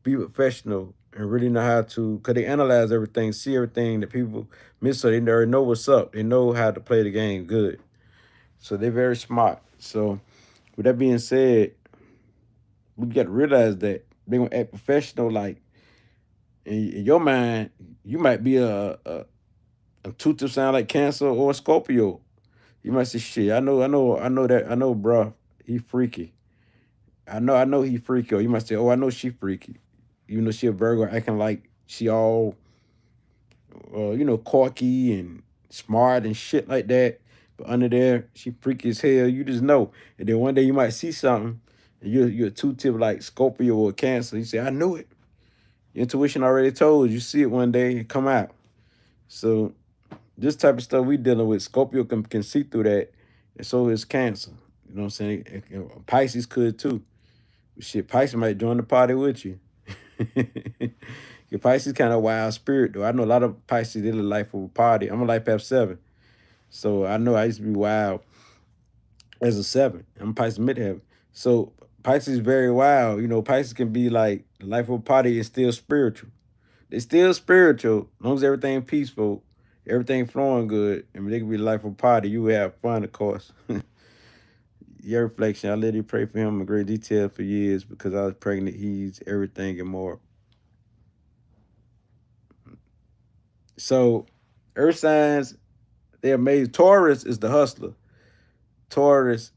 be professional and really know how to, because they analyze everything, see everything that people miss, so they already know what's up. They know how to play the game good. So they're very smart. So with that being said, we got to realize that they're going to act professional. Like, in your mind, you might be a two sound like Cancer or a Scorpio. You might say, shit, I know, bruh, he freaky. I know he freaky. Or you might say, oh, I know she freaky. Even though she a Virgo, acting like she all, corky and smart and shit like that. But under there, she freaky as hell. You just know. And then one day you might see something, and you're a two-tip like Scorpio or Cancer. You say, I knew it. Your intuition already told you. See it one day and come out. So this type of stuff we dealing with, Scorpio can see through that, and so is Cancer. You know what I'm saying? Pisces could too. Shit, Pisces might join the party with you. Your Pisces kind of wild spirit though. I know a lot of Pisces they live life of a party. I'm a life path 7, so I know I used to be wild as a 7. I'm Pisces midheaven, so Pisces is very wild. Pisces can be like life of a party is still spiritual. They still spiritual, as long as everything peaceful, everything flowing good. I mean, they can be life of a party. You have fun, of course. Your reflection, I literally pray for him in great detail for years because I was pregnant. He's everything and more. So, earth signs, they're amazing. Taurus is the hustler. Taurus,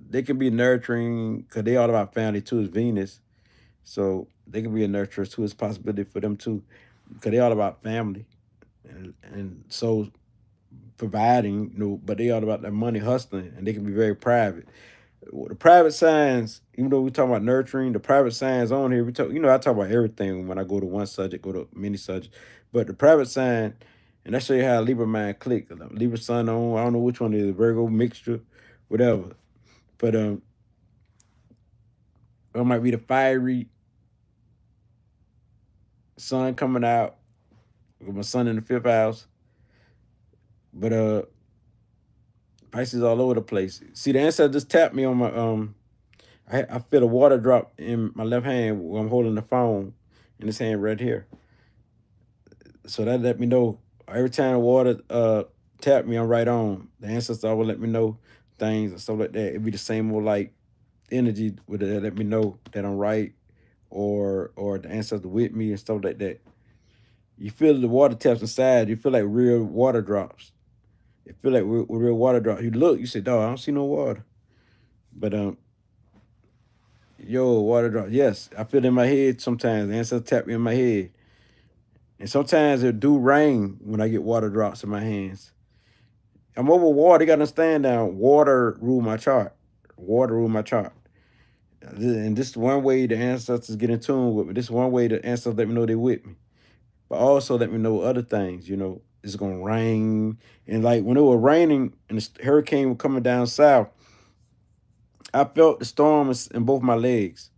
they can be nurturing because they all about family too. Is Venus, so they can be a nurturer too. It's a possibility for them too because they all about family, and so providing, but they all about their money hustling, and they can be very private. The private signs, even though we're talking about nurturing, the private signs on here, I talk about everything when I go to one subject, go to many subjects. But the private sign And that show you how Libra mind click. Libra sun on, I don't know which one it is, Virgo mixture, whatever. But it might be the fiery sun coming out with my sun in the fifth house. But Pisces all over the place. See, the ancestor just tapped me on my I feel a water drop in my left hand while I'm holding the phone in this hand right here. So that let me know every time the water tap me, I'm right on. The ancestor always let me know things and stuff like that. It'd be the same old like energy with it that let me know that I'm right, or the ancestor with me and stuff like that. You feel the water taps inside. You feel like real water drops. It feel like real water drops. You look, you say, "Dog, I don't see no water." But yo, water drop. Yes, I feel it in my head sometimes. The ancestor tap me in my head. And sometimes it do rain when I get water drops in my hands. I'm over water. You got to understand now, water rule my chart. Water rule my chart. And this is one way the ancestors get in tune with me. This is one way the ancestors let me know they with me. But also let me know other things, it's going to rain. And like when it was raining and the hurricane was coming down south, I felt the storm in both my legs.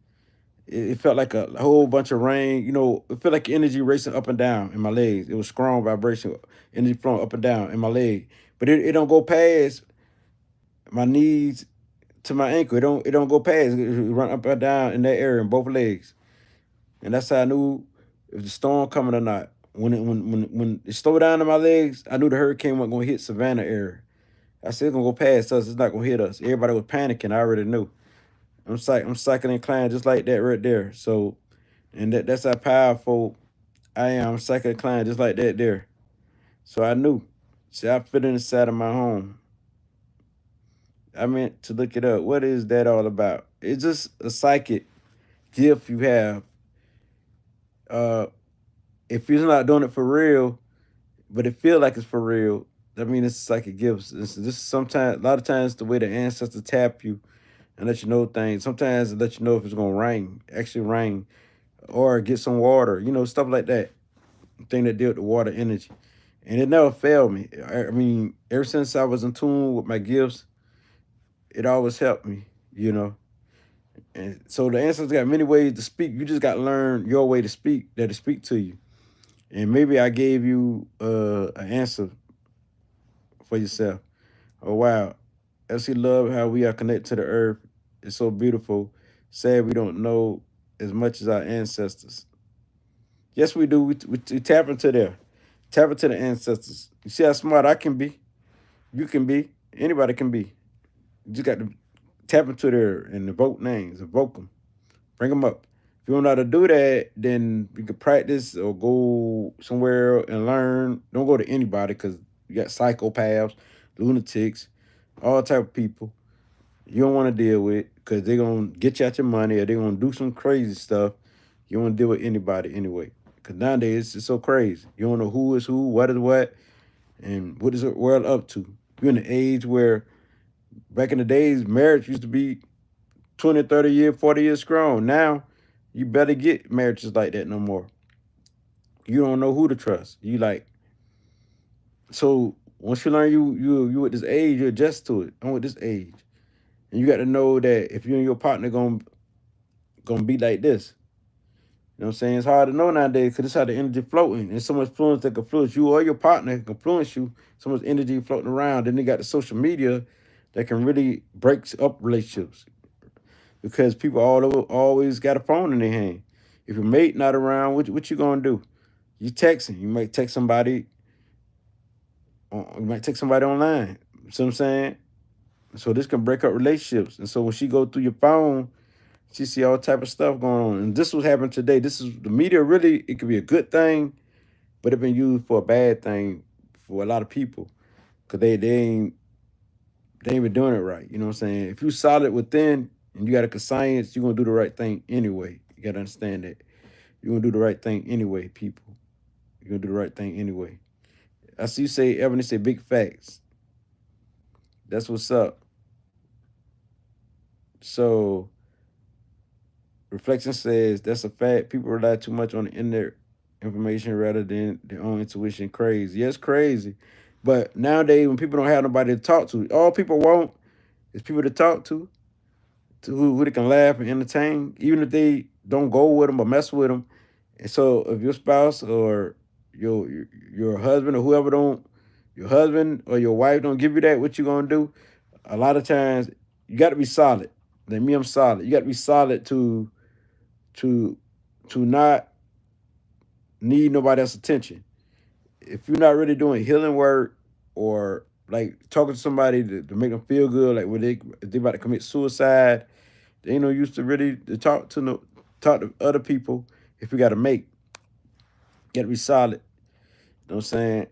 It felt like a whole bunch of rain. It felt like energy racing up and down in my legs. It was strong vibration, energy flowing up and down in my leg. But it don't go past my knees to my ankle. It don't go past. It run up and down in that area in both legs. And that's how I knew if the storm coming or not. When it slowed down in my legs, I knew the hurricane wasn't gonna hit Savannah area. I said it's gonna go past us. It's not gonna hit us. Everybody was panicking. I already knew. I'm psychic inclined just like that right there. So, and that's how powerful I am. I'm psychic inclined just like that there. So I knew. See, I fit inside of my home. I meant to look it up. What is that all about? It's just a psychic gift you have. Uh, if you're not doing it for real, but it feel like it's for real, that means it's psychic gifts. This sometimes, a lot of times, the way the ancestors tap you and let you know things. Sometimes it let you know if it's gonna rain, actually rain, or get some water. Stuff like that. Thing that deal with the water energy, and it never failed me. I mean, ever since I was in tune with my gifts, it always helped me. You know, and so the ancestors got many ways to speak. You just got to learn your way to speak that to speak to you. And maybe I gave you an answer for yourself. Oh wow, as we love how we are connected to the earth. It's so beautiful. Sad we don't know as much as our ancestors. Yes, we do. We tap into there. Tap into the ancestors. You see how smart I can be? You can be. Anybody can be. You just got to tap into there and evoke names, evoke them, bring them up. If you don't know how to do that, then you can practice or go somewhere and learn. Don't go to anybody because you got psychopaths, lunatics, all type of people you don't want to deal with because they're going to get you out your money or they're going to do some crazy stuff. You don't want to deal with anybody anyway. Because nowadays it's so crazy. You don't know who is who, what is what, and what is the world up to. You're in an age where back in the days, marriage used to be 20, 30 years, 40 years strong. Now, you better get marriages like that no more. You don't know who to trust. You like, so once you learn you at this age, you adjust to it. I'm at this age. And you got to know that if you and your partner gonna be like this. You know what I'm saying? It's hard to know nowadays because it's how the energy floating. And so much influence that can influence you or your partner can influence you. So much energy floating around. Then they got the social media that can really break up relationships because people all over always got a phone in their hand. If your mate not around, what you gonna do? You texting. You might text somebody. You might text somebody online. See what I'm saying? So this can break up relationships. And so when she go through your phone, she see all type of stuff going on. And this was happening today. This is the media really, it could be a good thing, but it been used for a bad thing for a lot of people. Cause they ain't been doing it right. You know what I'm saying? If you solid within and you got a conscience, you're gonna do the right thing anyway. You gotta understand that. You're gonna do the right thing anyway, people. You're gonna do the right thing anyway. I see you say, Ebony say big facts. That's what's up. So Reflection says that's a fact. People rely too much on the internet information rather than their own intuition. Crazy. Yes, crazy. But nowadays, when people don't have nobody to talk to, all people want is people to talk to who they can laugh and entertain, even if they don't go with them or mess with them. And so, if your spouse or your husband or whoever don't, your husband or your wife don't give you that, what you gonna do? A lot of times, you got to be solid. Like me, I'm solid. You got to be solid to to not need nobody else's attention. If you're not really doing healing work or like talking to somebody to make them feel good, like when if they about to commit suicide, they ain't no use to really to talk to other people. If you got to make, you got to be solid. You know what I'm saying?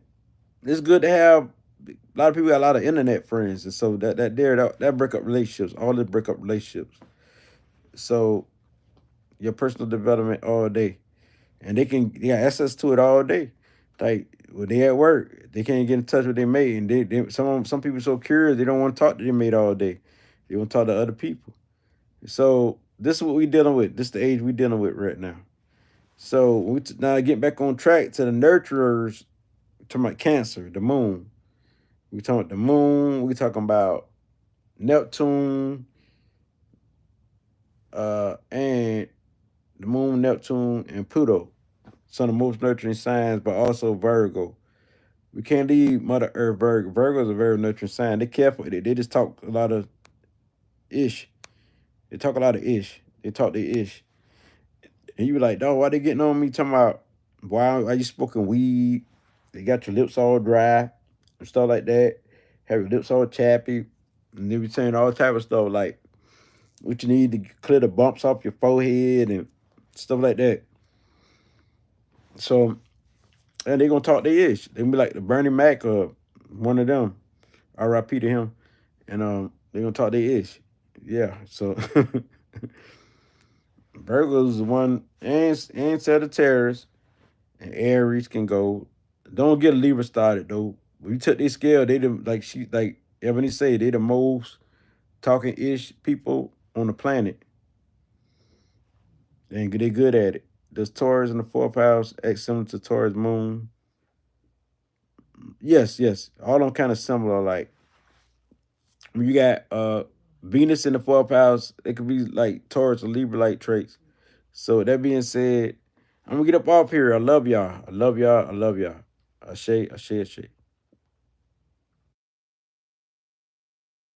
It's good to have a lot of people got a lot of internet friends, and so that break up relationships. All this break up relationships. So your personal development all day, and they got access to it all day. Like when they at work, they can't get in touch with their mate, and some people so curious they don't want to talk to their mate all day. They want to talk to other people. So this is what we dealing with. This is the age we dealing with right now. So now get back on track to the nurturers. Talking about Cancer, the moon. We talking about the moon. We talking about Neptune, and the moon, Neptune, and Pluto. Some of the most nurturing signs, but also Virgo. We can't leave Mother Earth Virgo. Virgo is a very nurturing sign. They careful with it. They just talk a lot of ish. They talk a lot of ish. They talk the ish. And you be like, dog, why they getting on me talking about why you smoking weed? They got your lips all dry and stuff like that. Have your lips all chappy. And they be saying all type of stuff like what you need to clear the bumps off your forehead and stuff like that. So, and they gonna talk their ish. They be like the Bernie Mac or one of them. R.I.P. to him. And they gonna talk their ish. Yeah. So Virgo's the one and Sagittarius and Aries can go. Don't get a Libra started though. When you took this scale, they the like Ebony say, they the most talking ish people on the planet. And they good at it. Does Taurus in the fourth house act similar to Taurus moon? Yes, yes. All of them kind of similar. Like when you got Venus in the fourth house, it could be like Taurus or Libra like traits. So that being said, I'm gonna get up off here. I love y'all. I love y'all. I love y'all. Ashe, ashe, ashe.